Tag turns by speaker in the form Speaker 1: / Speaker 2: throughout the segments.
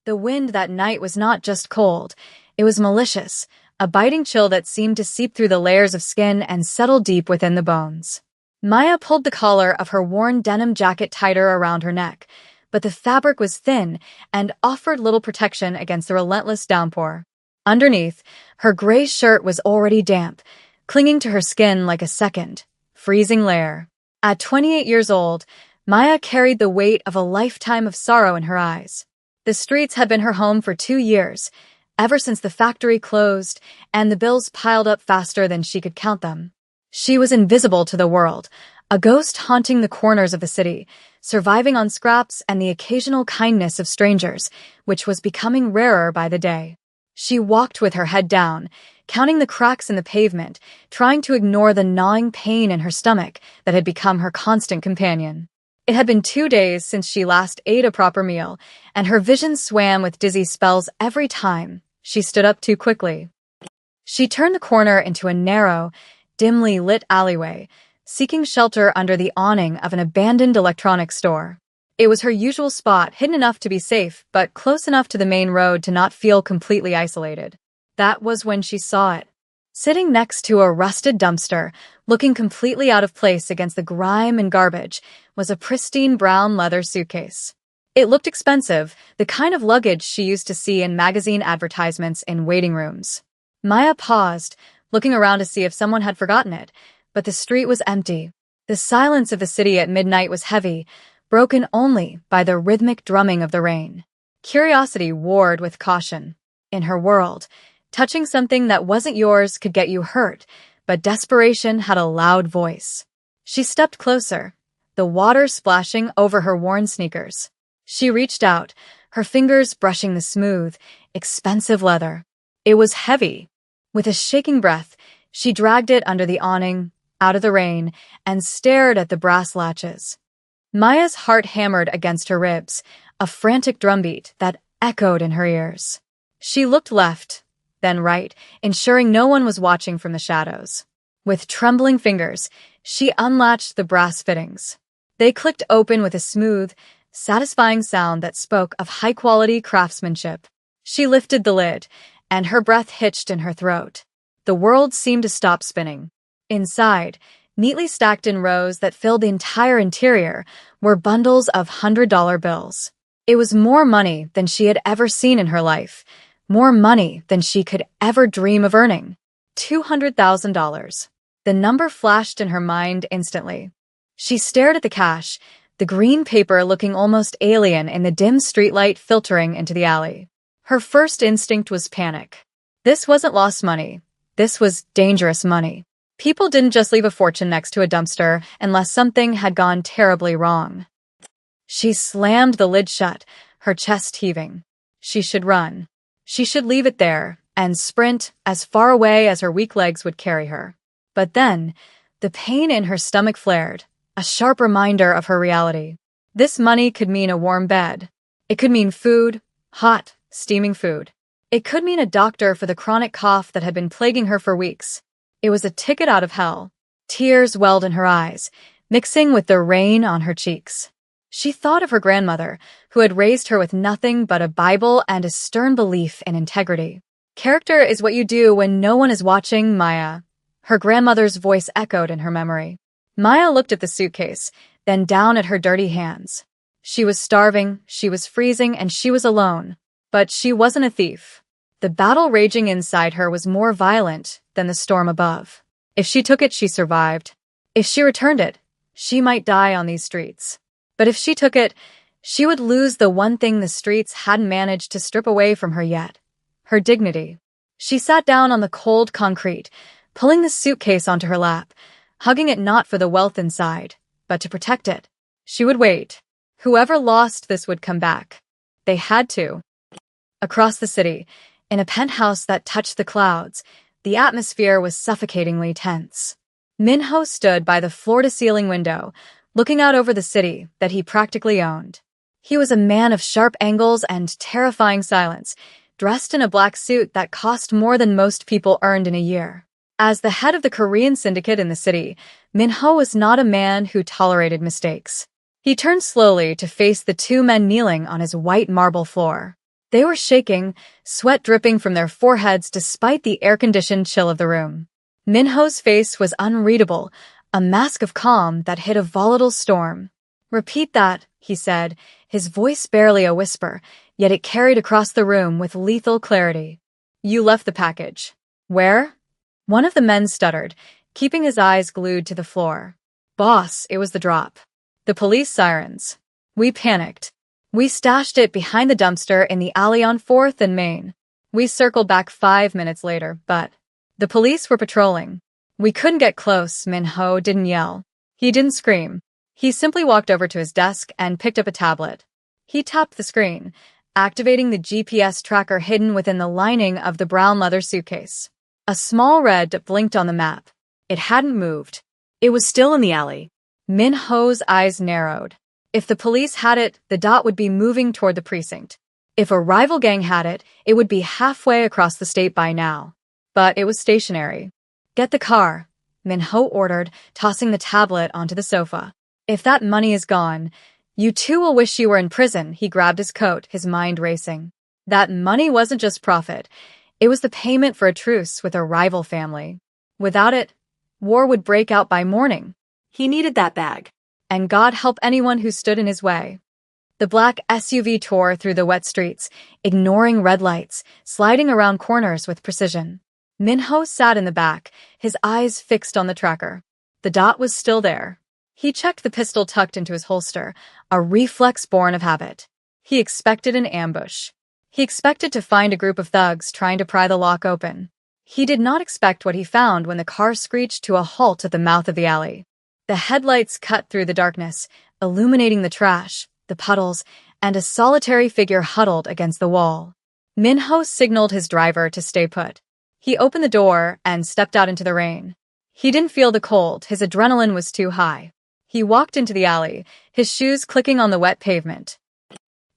Speaker 1: The wind that night was not just cold, it was malicious, a biting chill that seemed to seep through the layers of skin and settle deep within the bones. Maya pulled the collar of her worn denim jacket tighter around her neck, but the fabric was thin and offered little protection against the relentless downpour. Underneath, her gray shirt was already damp, clinging to her skin like a second, freezing layer. At 28 years old, Maya carried the weight of a lifetime of sorrow in her eyes. The streets had been her home for 2 years, ever since the factory closed and the bills piled up faster than she could count them. She was invisible to the world, a ghost haunting the corners of the city, surviving on scraps and the occasional kindness of strangers, which was becoming rarer by the day. She walked with her head down, counting the cracks in the pavement, trying to ignore the gnawing pain in her stomach that had become her constant companion. It had been 2 days since she last ate a proper meal, and her vision swam with dizzy spells every time she stood up too quickly. She turned the corner into a narrow, dimly lit alleyway, seeking shelter under the awning of an abandoned electronics store. It was her usual spot, hidden enough to be safe, but close enough to the main road to not feel completely isolated. That was when she saw it. Sitting next to a rusted dumpster, looking completely out of place against the grime and garbage, was a pristine brown leather suitcase. It looked expensive, the kind of luggage she used to see in magazine advertisements in waiting rooms. Maya paused, looking around to see if someone had forgotten it, but the street was empty. The silence of the city at midnight was heavy, broken only by the rhythmic drumming of the rain. Curiosity warred with caution. In her world, touching something that wasn't yours could get you hurt, but desperation had a loud voice. She stepped closer, the water splashing over her worn sneakers. She reached out, her fingers brushing the smooth, expensive leather. It was heavy. With a shaking breath, she dragged it under the awning, out of the rain, and stared at the brass latches. Maya's heart hammered against her ribs, a frantic drumbeat that echoed in her ears. She looked left, then right, ensuring no one was watching from the shadows. With trembling fingers, she unlatched the brass fittings. They clicked open with a smooth, satisfying sound that spoke of high-quality craftsmanship. She lifted the lid, and her breath hitched in her throat. The world seemed to stop spinning. Inside, neatly stacked in rows that filled the entire interior, were bundles of $100 bills. It was more money than she had ever seen in her life, more money than she could ever dream of earning. $200,000. The number flashed in her mind instantly. She stared at the cash, the green paper looking almost alien in the dim streetlight filtering into the alley. Her first instinct was panic. This wasn't lost money. This was dangerous money. People didn't just leave a fortune next to a dumpster unless something had gone terribly wrong. She slammed the lid shut, her chest heaving. She should run. She should leave it there and sprint as far away as her weak legs would carry her. But then, the pain in her stomach flared, a sharp reminder of her reality. This money could mean a warm bed. It could mean food, hot, steaming food. It could mean a doctor for the chronic cough that had been plaguing her for weeks. It was a ticket out of hell. Tears welled in her eyes, mixing with the rain on her cheeks. She thought of her grandmother, who had raised her with nothing but a Bible and a stern belief in integrity. Character is what you do when no one is watching, Maya. Her grandmother's voice echoed in her memory. Maya looked at the suitcase, then down at her dirty hands. She was starving, she was freezing, and she was alone. But she wasn't a thief. The battle raging inside her was more violent than the storm above. If she took it, she survived. If she returned it, she might die on these streets. But if she took it, she would lose the one thing the streets hadn't managed to strip away from her yet: her dignity. She sat down on the cold concrete, pulling the suitcase onto her lap, hugging it not for the wealth inside, but to protect it. She would wait. Whoever lost this would come back. They had to. Across the city, in a penthouse that touched the clouds, the atmosphere was suffocatingly tense. Minho stood by the floor-to-ceiling window, looking out over the city that he practically owned. He was a man of sharp angles and terrifying silence, dressed in a black suit that cost more than most people earned in a year. As the head of the Korean syndicate in the city, Minho was not a man who tolerated mistakes. He turned slowly to face the two men kneeling on his white marble floor. They were shaking, sweat dripping from their foreheads despite the air-conditioned chill of the room. Minho's face was unreadable, a mask of calm that hid a volatile storm. "Repeat that," he said, his voice barely a whisper, yet it carried across the room with lethal clarity. "You left the package." "Where?" One of the men stuttered, keeping his eyes glued to the floor. "Boss, it was the drop. The police sirens. We panicked. We stashed it behind the dumpster in the alley on 4th and Main. We circled back 5 minutes later, but the police were patrolling. We couldn't get close." Minho didn't yell. He didn't scream. He simply walked over to his desk and picked up a tablet. He tapped the screen, activating the GPS tracker hidden within the lining of the brown leather suitcase. A small red blinked on the map. It hadn't moved. It was still in the alley. Minho's eyes narrowed. If the police had it, the dot would be moving toward the precinct. If a rival gang had it, it would be halfway across the state by now. But it was stationary. "Get the car," Minho ordered, tossing the tablet onto the sofa. "If that money is gone, you two will wish you were in prison." He grabbed his coat, his mind racing. That money wasn't just profit. It was the payment for a truce with a rival family. Without it, war would break out by morning. He needed that bag. And God help anyone who stood in his way. The black SUV tore through the wet streets, ignoring red lights, sliding around corners with precision. Minho sat in the back, his eyes fixed on the tracker. The dot was still there. He checked the pistol tucked into his holster, a reflex born of habit. He expected an ambush. He expected to find a group of thugs trying to pry the lock open. He did not expect what he found when the car screeched to a halt at the mouth of the alley. The headlights cut through the darkness, illuminating the trash, the puddles, and a solitary figure huddled against the wall. Minho signaled his driver to stay put. He opened the door and stepped out into the rain. He didn't feel the cold, his adrenaline was too high. He walked into the alley, his shoes clicking on the wet pavement.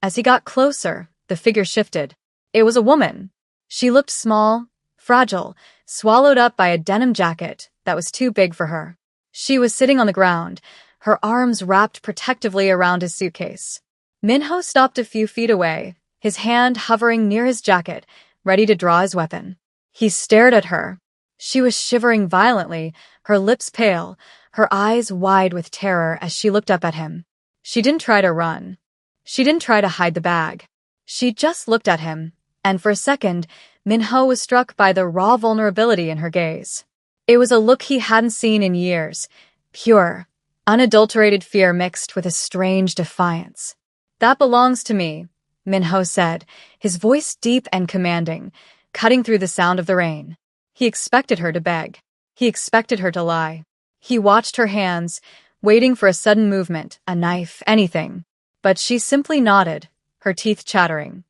Speaker 1: As he got closer, the figure shifted. It was a woman. She looked small, fragile, swallowed up by a denim jacket that was too big for her. She was sitting on the ground, her arms wrapped protectively around his suitcase. Minho stopped a few feet away, his hand hovering near his jacket, ready to draw his weapon. He stared at her. She was shivering violently, her lips pale, her eyes wide with terror as she looked up at him. She didn't try to run. She didn't try to hide the bag. She just looked at him, and for a second, Minho was struck by the raw vulnerability in her gaze. It was a look he hadn't seen in years, pure, unadulterated fear mixed with a strange defiance. "That belongs to me," Minho said, his voice deep and commanding, cutting through the sound of the rain. He expected her to beg. He expected her to lie. He watched her hands, waiting for a sudden movement, a knife, anything. But she simply nodded, her teeth chattering.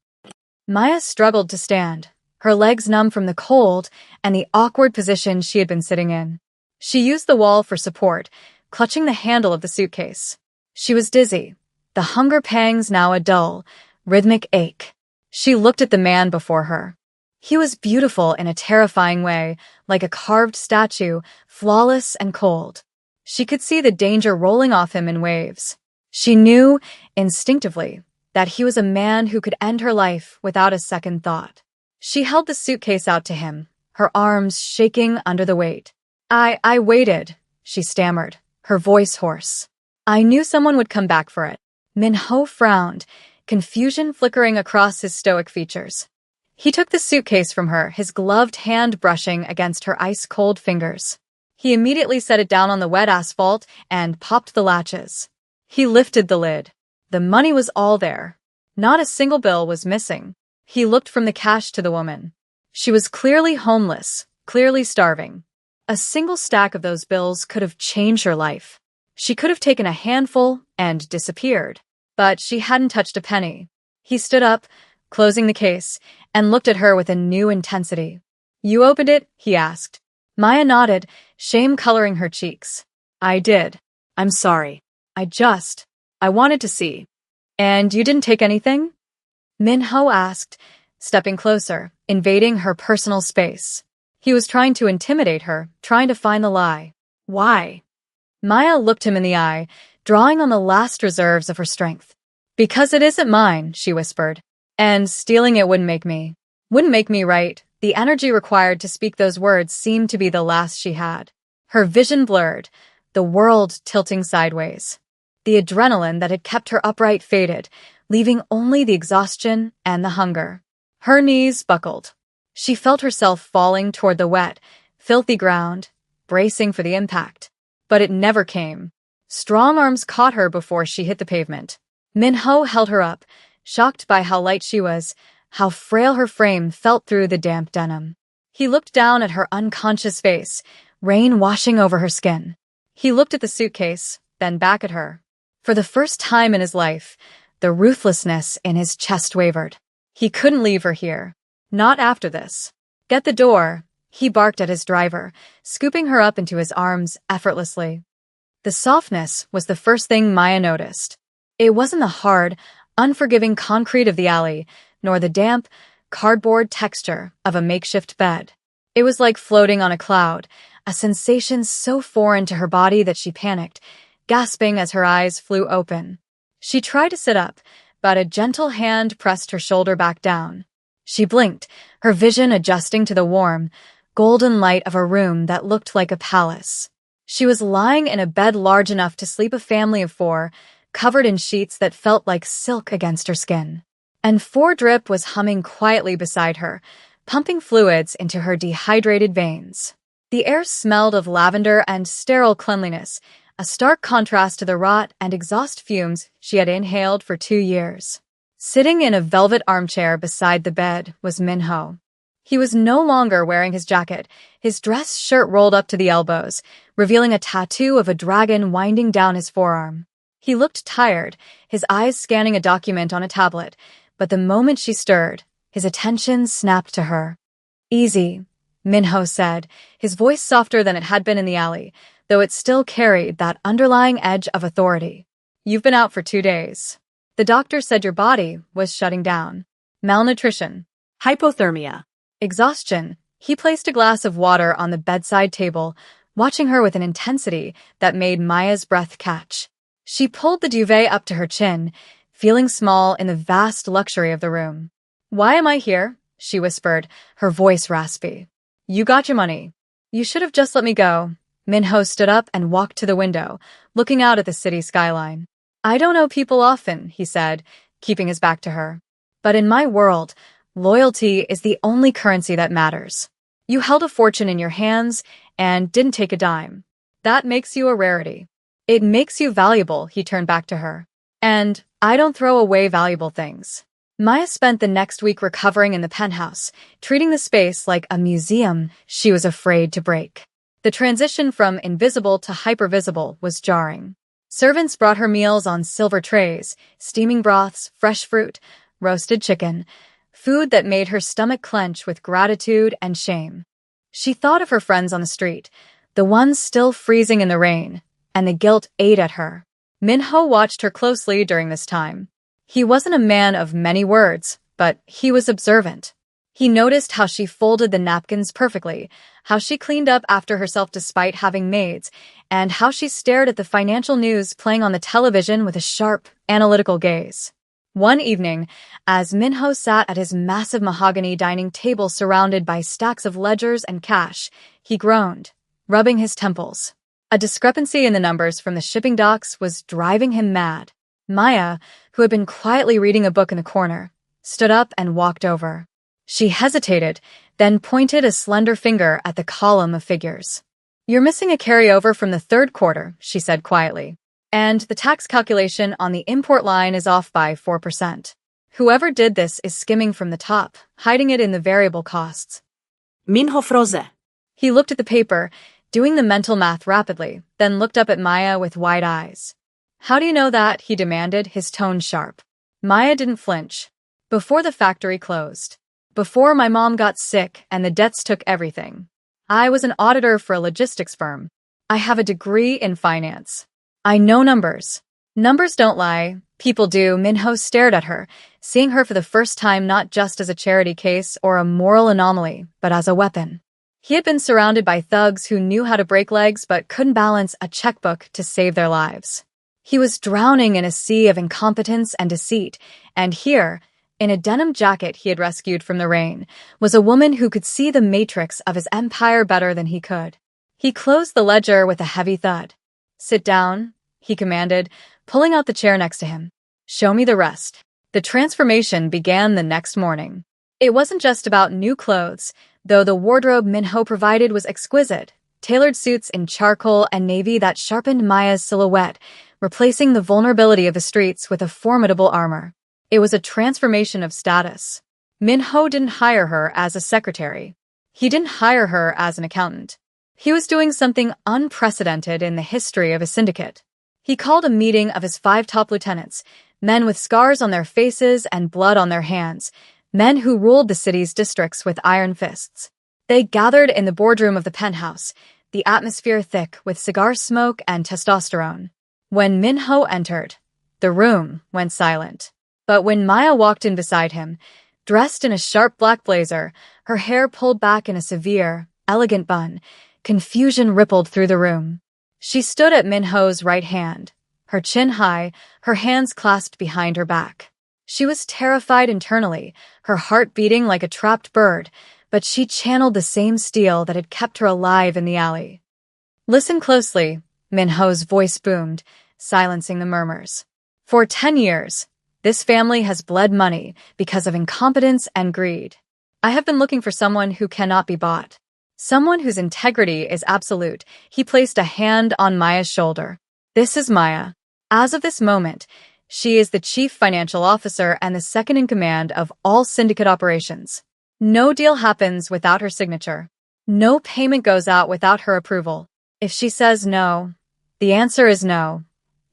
Speaker 1: Maya struggled to stand, her legs numb from the cold and the awkward position she had been sitting in. She used the wall for support, clutching the handle of the suitcase. She was dizzy, the hunger pangs now a dull, rhythmic ache. She looked at the man before her. He was beautiful in a terrifying way, like a carved statue, flawless and cold. She could see the danger rolling off him in waves. She knew, instinctively, that he was a man who could end her life without a second thought. She held the suitcase out to him, her arms shaking under the weight. I waited," she stammered, her voice hoarse. "I knew someone would come back for it." Minho frowned, confusion flickering across his stoic features. He took the suitcase from her, his gloved hand brushing against her ice-cold fingers. He immediately set it down on the wet asphalt and popped the latches. He lifted the lid. The money was all there. Not a single bill was missing. He looked from the cash to the woman. She was clearly homeless, clearly starving. A single stack of those bills could have changed her life. She could have taken a handful and disappeared. But she hadn't touched a penny. He stood up, closing the case, and looked at her with a new intensity. "You opened it?" he asked. Maya nodded, shame coloring her cheeks. "I did. I'm sorry. I wanted to see." "And you didn't take anything?" Minho asked, stepping closer, invading her personal space. He was trying to intimidate her, trying to find the lie. "Why?" Maya looked him in the eye, drawing on the last reserves of her strength. "Because it isn't mine," she whispered. And stealing it wouldn't make me right. The energy required to speak those words seemed to be the last she had. Her vision blurred, the world tilting sideways. The adrenaline that had kept her upright faded, leaving only the exhaustion and the hunger. Her knees buckled. She felt herself falling toward the wet, filthy ground, bracing for the impact. But it never came. Strong arms caught her before she hit the pavement. Minho held her up, shocked by how light she was, how frail her frame felt through the damp denim. He looked down at her unconscious face, rain washing over her skin. He looked at the suitcase, then back at her. For the first time in his life, the ruthlessness in his chest wavered. He couldn't leave her here. Not after this. Get the door, he barked at his driver, scooping her up into his arms effortlessly. The softness was the first thing Maya noticed. It wasn't the hard, unforgiving concrete of the alley, nor the damp, cardboard texture of a makeshift bed. It was like floating on a cloud, a sensation so foreign to her body that she panicked, gasping as her eyes flew open. She tried to sit up, but a gentle hand pressed her shoulder back down. She blinked, her vision adjusting to the warm, golden light of a room that looked like a palace. She was lying in a bed large enough to sleep a family of 4, covered in sheets that felt like silk against her skin. And 4-drip was humming quietly beside her, pumping fluids into her dehydrated veins. The air smelled of lavender and sterile cleanliness, a stark contrast to the rot and exhaust fumes she had inhaled for 2 years. Sitting in a velvet armchair beside the bed was Minho. He was no longer wearing his jacket, his dress shirt rolled up to the elbows, revealing a tattoo of a dragon winding down his forearm. He looked tired, his eyes scanning a document on a tablet, but the moment she stirred, his attention snapped to her. "Easy," Minho said, his voice softer than it had been in the alley, though it still carried that underlying edge of authority. "You've been out for 2 days. The doctor said your body was shutting down. Malnutrition.
Speaker 2: Hypothermia.
Speaker 1: Exhaustion." He placed a glass of water on the bedside table, watching her with an intensity that made Maya's breath catch. She pulled the duvet up to her chin, feeling small in the vast luxury of the room. "Why am I here?" she whispered, her voice raspy. "You got your money. You should have just let me go." Minho stood up and walked to the window, looking out at the city skyline. "I don't owe people often," he said, keeping his back to her. "But in my world, loyalty is the only currency that matters. You held a fortune in your hands and didn't take a dime. That makes you a rarity. It makes you valuable," he turned back to her. "And I don't throw away valuable things." Maya spent the next week recovering in the penthouse, treating the space like a museum she was afraid to break. The transition from invisible to hypervisible was jarring. Servants brought her meals on silver trays, steaming broths, fresh fruit, roasted chicken, food that made her stomach clench with gratitude and shame. She thought of her friends on the street, the ones still freezing in the rain, and the guilt ate at her. Minho watched her closely during this time. He wasn't a man of many words, but he was observant. He noticed how she folded the napkins perfectly, how she cleaned up after herself despite having maids, and how she stared at the financial news playing on the television with a sharp, analytical gaze. One evening, as Minho sat at his massive mahogany dining table surrounded by stacks of ledgers and cash, he groaned, rubbing his temples. A discrepancy in the numbers from the shipping docks was driving him mad. Maya, who had been quietly reading a book in the corner, stood up and walked over. She hesitated, then pointed a slender finger at the column of figures. "You're missing a carryover from the 3rd quarter," she said quietly. "And the tax calculation on the import line is off by 4%. Whoever did this is skimming from the top, hiding it in the variable costs."
Speaker 2: Minho froze.
Speaker 1: He looked at the paper, doing the mental math rapidly, then looked up at Maya with wide eyes. "How do you know that?" he demanded, his tone sharp. Maya didn't flinch. "Before the factory closed. Before my mom got sick and the debts took everything. I was an auditor for a logistics firm. I have a degree in finance. I know numbers. Numbers don't lie. People do." Minho stared at her, seeing her for the first time not just as a charity case or a moral anomaly, but as a weapon. He had been surrounded by thugs who knew how to break legs but couldn't balance a checkbook to save their lives. He was drowning in a sea of incompetence and deceit, and here, In a denim jacket he had rescued from the rain, was a woman who could see the matrix of his empire better than he could. He closed the ledger with a heavy thud. "Sit down," he commanded, pulling out the chair next to him. "Show me the rest." The transformation began the next morning. It wasn't just about new clothes, though the wardrobe Minho provided was exquisite. Tailored suits in charcoal and navy that sharpened Maya's silhouette, replacing the vulnerability of the streets with a formidable armor. It was a transformation of status. Minho didn't hire her as a secretary. He didn't hire her as an accountant. He was doing something unprecedented in the history of his syndicate. He called a meeting of his 5 top lieutenants, men with scars on their faces and blood on their hands, men who ruled the city's districts with iron fists. They gathered in the boardroom of the penthouse, the atmosphere thick with cigar smoke and testosterone. When Minho entered, the room went silent. But when Maya walked in beside him, dressed in a sharp black blazer, her hair pulled back in a severe, elegant bun, confusion rippled through the room. She stood at Minho's right hand, her chin high, her hands clasped behind her back. She was terrified internally, her heart beating like a trapped bird, but she channeled the same steel that had kept her alive in the alley. "Listen closely," Minho's voice boomed, silencing the murmurs. "For 10 years, this family has bled money because of incompetence and greed. I have been looking for someone who cannot be bought. Someone whose integrity is absolute." He placed a hand on Maya's shoulder. "This is Maya. As of this moment, she is the chief financial officer and the second in command of all syndicate operations. No deal happens without her signature. No payment goes out without her approval. If she says no, the answer is no.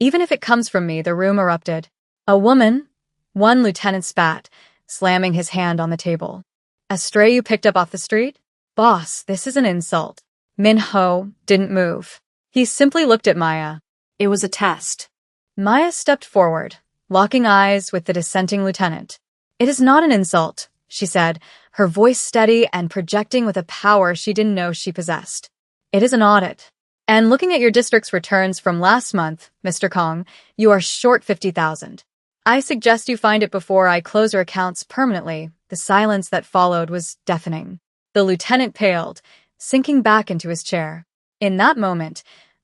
Speaker 1: Even if it comes from me," the room erupted. "A woman?" One lieutenant spat, slamming his hand on the table. "A stray you picked up off the street?" "Boss, this is an insult." Minho didn't move. He simply looked at Maya.
Speaker 2: It was a test.
Speaker 1: Maya stepped forward, locking eyes with the dissenting lieutenant. "It is not an insult," she said, her voice steady and projecting with a power she didn't know she possessed. "It is an audit. And looking at your district's returns from last month, Mr. Kong, you are short 50,000. I suggest you find it before I close your accounts permanently." The silence that followed was deafening. The lieutenant paled, sinking back into his chair. In that moment,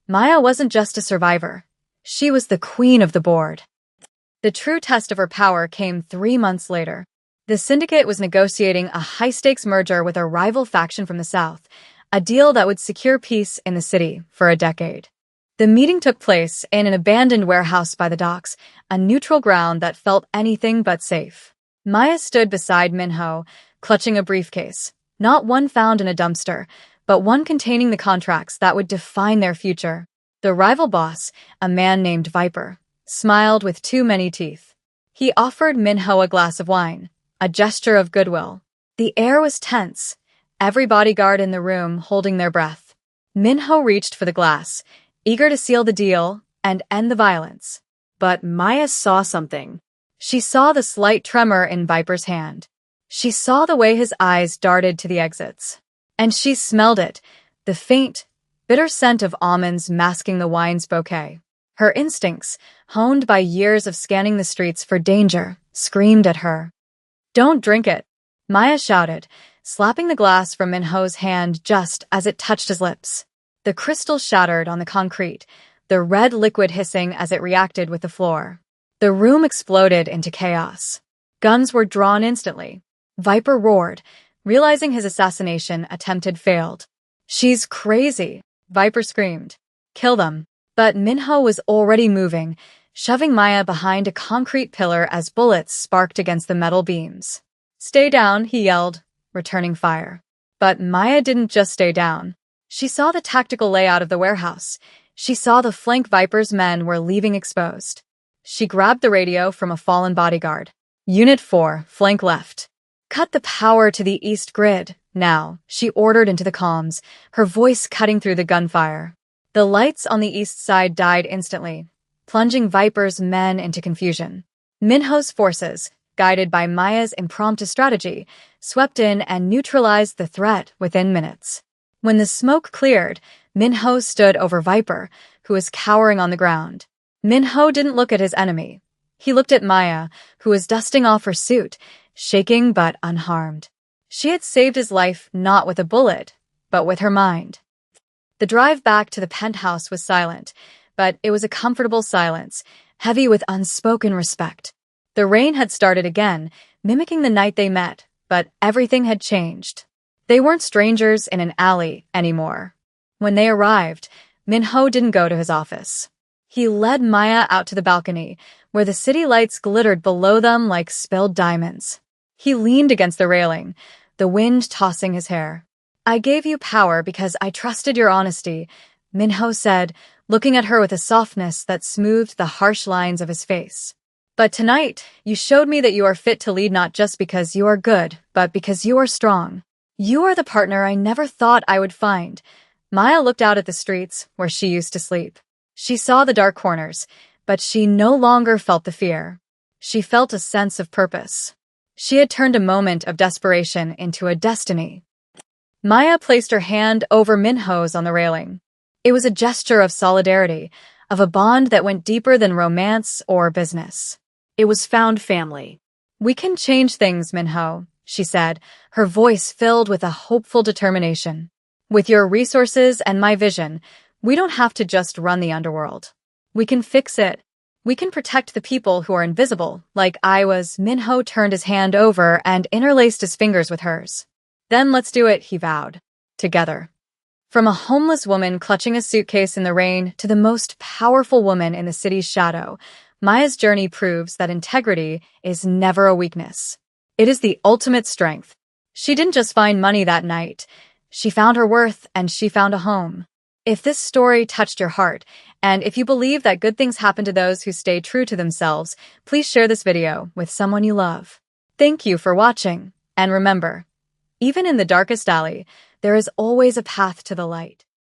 Speaker 1: Maya wasn't just a survivor. She was the queen of the board. The true test of her power came 3 months later. The syndicate was negotiating a high-stakes merger with a rival faction from the south, a deal that would secure peace in the city for a decade. The meeting took place in an abandoned warehouse by the docks, a neutral ground that felt anything but safe. Maya stood beside Minho, clutching a briefcase, not one found in a dumpster, but one containing the contracts that would define their future. The rival boss, a man named Viper, smiled with too many teeth. He offered Minho a glass of wine, a gesture of goodwill. The air was tense, every bodyguard in the room holding their breath. Minho reached for the glass, eager to seal the deal and end the violence.
Speaker 2: But Maya saw something.
Speaker 1: She saw the slight tremor in Viper's hand. She saw the way his eyes darted to the exits. And she smelled it, the faint, bitter scent of almonds masking the wine's bouquet. Her instincts, honed by years of scanning the streets for danger, screamed at her. "Don't drink it," Maya shouted, slapping the glass from Minho's hand just as it touched his lips. The crystal shattered on the concrete, the red liquid hissing as it reacted with the floor. The room exploded into chaos. Guns were drawn instantly. Viper roared, realizing his assassination attempt had failed. "She's crazy," Viper screamed. "Kill them." But Minho was already moving, shoving Maya behind a concrete pillar as bullets sparked against the metal beams. "Stay down," he yelled, returning fire. But Maya didn't just stay down. She saw the tactical layout of the warehouse. She saw the flank Viper's men were leaving exposed. She grabbed the radio from a fallen bodyguard. "Unit 4, flank left. Cut the power to the east grid, now," she ordered into the comms, her voice cutting through the gunfire. The lights on the east side died instantly, plunging Viper's men into confusion. Minho's forces, guided by Maya's impromptu strategy, swept in and neutralized the threat within minutes. When the smoke cleared, Minho stood over Viper, who was cowering on the ground. Minho didn't look at his enemy. He looked at Maya, who was dusting off her suit, shaking but unharmed. She had saved his life not with a bullet, but with her mind. The drive back to the penthouse was silent, but it was a comfortable silence, heavy with unspoken respect. The rain had started again, mimicking the night they met, but everything had changed. They weren't strangers in an alley anymore. When they arrived, Minho didn't go to his office. He led Maya out to the balcony, where the city lights glittered below them like spilled diamonds. He leaned against the railing, the wind tossing his hair. "I gave you power because I trusted your honesty," Minho said, looking at her with a softness that smoothed the harsh lines of his face. "But tonight, you showed me that you are fit to lead not just because you are good, but because you are strong. You are the partner I never thought I would find." Maya looked out at the streets where she used to sleep. She saw the dark corners, but she no longer felt the fear. She felt a sense of purpose. She had turned a moment of desperation into a destiny. Maya placed her hand over Minho's on the railing. It was a gesture of solidarity, of a bond that went deeper than romance or business.
Speaker 2: It was found family.
Speaker 1: "We can change things, Minho," she said, her voice filled with a hopeful determination. "With your resources and my vision, we don't have to just run the underworld. We can fix it. We can protect the people who are invisible, like I was." Minho turned his hand over and interlaced his fingers with hers. "Then let's do it," he vowed. Together. From a homeless woman clutching a suitcase in the rain to the most powerful woman in the city's shadow, Maya's journey proves that integrity is never a weakness. It is the ultimate strength. She didn't just find money that night. She found her worth, and she found a home. If this story touched your heart, and if you believe that good things happen to those who stay true to themselves, please share this video with someone you love. Thank you for watching, and remember, even in the darkest alley, there is always a path to the light.